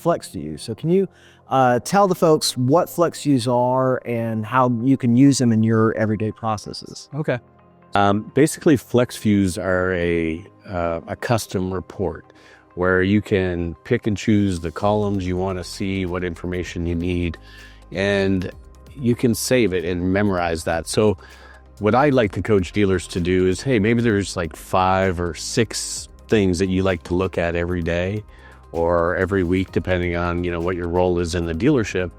FlexViews. So can you tell the folks what FlexViews are and how you can use them in your everyday processes? Okay. Basically, FlexViews are a custom report where you can pick and choose the columns you want to see, what information you need, and you can save it and memorize that. So what I like to coach dealers to do is, hey, maybe there's like 5 or 6 things that you like to look at every day or every week, depending on, what your role is in the dealership.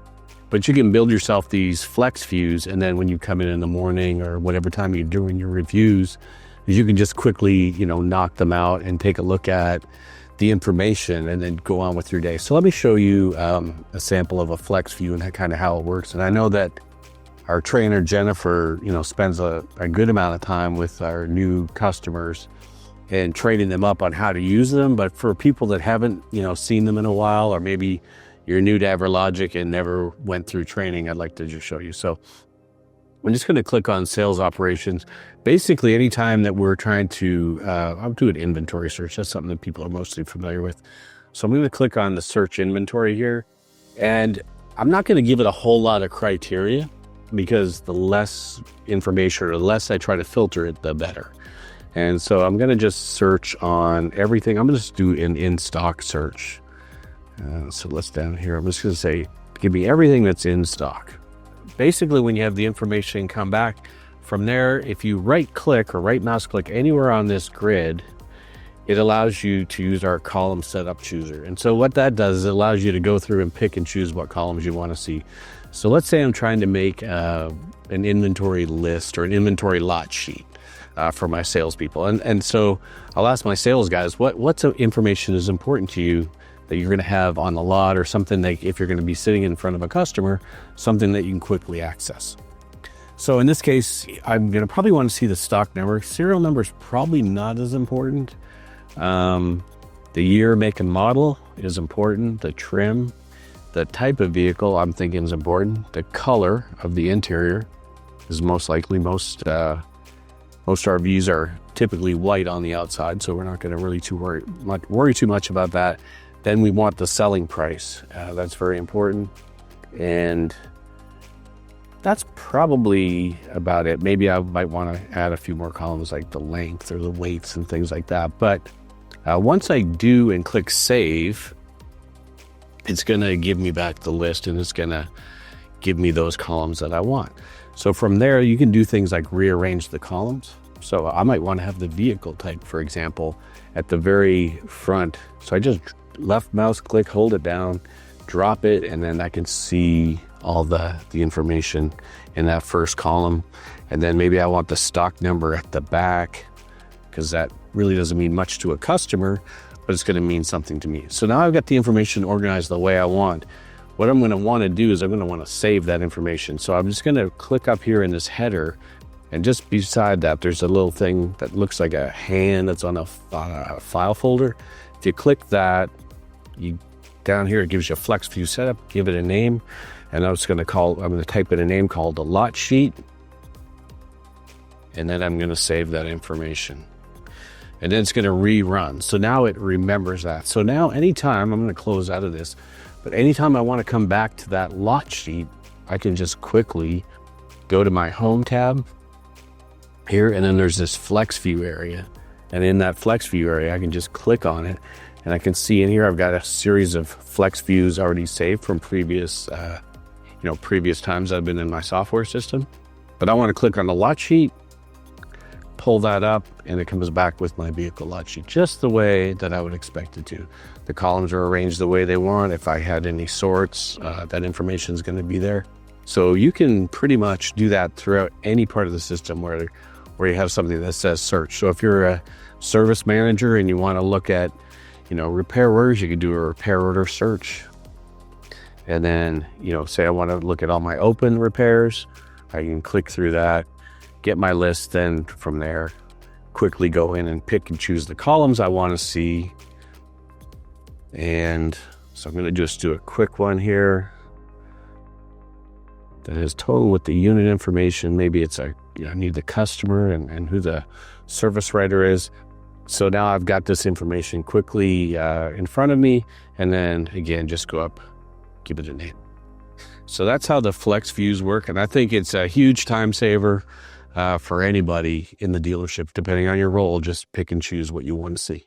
But you can build yourself these FlexViews, and then when you come in the morning or whatever time you're doing your reviews, you can just quickly, knock them out and take a look at the information and then go on with your day. So let me show you a sample of a FlexView and kind of how it works. And I know that our trainer, Jennifer, spends a good amount of time with our new customers and training them up on how to use them. But for people that haven't, seen them in a while, or maybe you're new to EverLogic and never went through training, I'd like to just show you. So I'm just going to click on sales operations. Basically, anytime that we're trying to, I'll do an inventory search. That's something that people are mostly familiar with. So I'm going to click on the search inventory here, and I'm not going to give it a whole lot of criteria, because the less information or the less I try to filter it, the better. And so I'm going to just search on everything. I'm going to just do an in-stock search. So let's down here. I'm just going to say, give me everything that's in stock. Basically, when you have the information come back from there, if you right click or right mouse click anywhere on this grid, it allows you to use our column setup chooser. And so what that does is it allows you to go through and pick and choose what columns you want to see. So let's say I'm trying to make an inventory list or an inventory lot sheet for my salespeople. And so I'll ask my sales guys, what's information is important to you that you're going to have on the lot, or something that if you're going to be sitting in front of a customer, something that you can quickly access. So in this case, I'm going to probably want to see the stock number. Serial number is probably not as important. The year, make, and model is important. The trim, the type of vehicle I'm thinking is important. The color of the interior is most likely. Most RVs are typically white on the outside, so we're not going to really worry too much about that. Then we want the selling price. That's very important. And that's probably about it. Maybe I might want to add a few more columns like the length or the weights and things like that. But once I do and click save, it's going to give me back the list, and it's going to give me those columns that I want. So from there, you can do things like rearrange the columns. So I might want to have the vehicle type, for example, at the very front. So I just left mouse click, hold it down, drop it, and then I can see all the information in that first column. And then maybe I want the stock number at the back, because that really doesn't mean much to a customer, but it's going to mean something to me. So now I've got the information organized the way I want. What I'm going to want to do is I'm going to want to save that information. So I'm just going to click up here in this header, and just beside that, there's a little thing that looks like a hand that's on a file folder. If you click that, down here, it gives you a FlexView setup, give it a name. And I'm going to type in a name called the lot sheet. And then I'm going to save that information. And then it's going to rerun. So now it remembers that. So now anytime, I'm going to close out of this, but anytime I want to come back to that lot sheet, I can just quickly go to my home tab here, and then there's this FlexView area. And in that FlexView area, I can just click on it, and I can see in here I've got a series of FlexViews already saved from previous times I've been in my software system. But I want to click on the lot sheet, pull that up, and it comes back with my vehicle lot sheet, just the way that I would expect it to. The columns are arranged the way they want. If I had any sorts, that information is going to be there. So you can pretty much do that throughout any part of the system where you have something that says search. So if you're a service manager and you want to look at, repair orders, you can do a repair order search. And then, say I want to look at all my open repairs, I can click through that, get my list, then from there, quickly go in and pick and choose the columns I want to see. And so I'm going to just do a quick one here that is total with the unit information. Maybe it's I need the customer and who the service writer is. So now I've got this information quickly in front of me, and then again, just go up, give it a name. So that's how the FlexViews work, and I think it's a huge time saver for anybody in the dealership. Depending on your role, just pick and choose what you want to see.